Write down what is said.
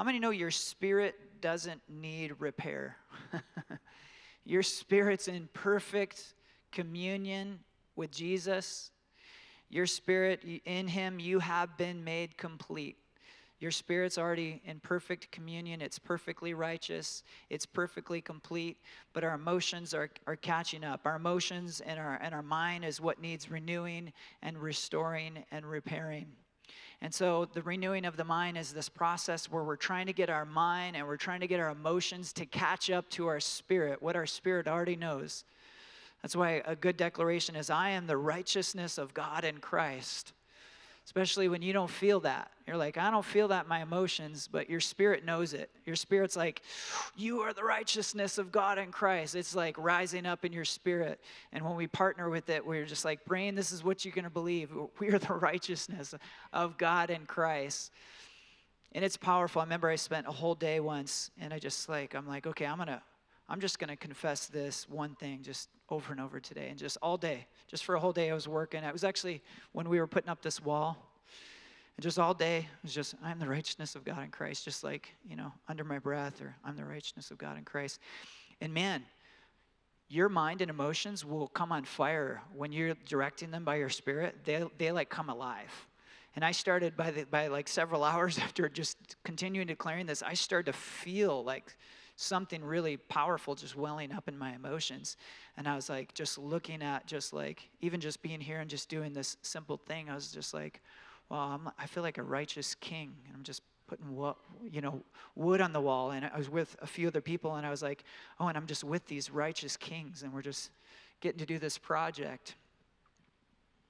How many know your spirit doesn't need repair? Your spirit's in perfect communion with Jesus. Your spirit, in him, you have been made complete. Your spirit's already in perfect communion. It's perfectly righteous. It's perfectly complete. But our emotions are catching up. Our emotions and our mind is what needs renewing and restoring and repairing. And so the renewing of the mind is this process where we're trying to get our mind and we're trying to get our emotions to catch up to our spirit, what our spirit already knows. That's why a good declaration is, I am the righteousness of God in Christ. Especially when you don't feel that. You're like, I don't feel that in my emotions, but your spirit knows it. Your spirit's like, you are the righteousness of God in Christ. It's like rising up in your spirit. And when we partner with it, we're just like, Brain, this is what you're going to believe. We are the righteousness of God in Christ. And it's powerful. I remember I spent a whole day once, and I'm like, okay, I'm just going to confess this one thing just over and over today. And just all day, just for a whole day I was working. It was actually when we were putting up this wall. And just all day, it was just, I'm the righteousness of God in Christ. Just like, under my breath, or I'm the righteousness of God in Christ. And man, your mind and emotions will come on fire when you're directing them by your spirit. They like come alive. And I started by like several hours after just continuing declaring this, I started to feel like something really powerful just welling up in my emotions. And I was like, just looking at just like, even just being here and just doing this simple thing, I was just like, well, I feel like a righteous king. And I'm just putting wood on the wall. And I was with a few other people, and I was like, oh, and I'm just with these righteous kings, and we're just getting to do this project.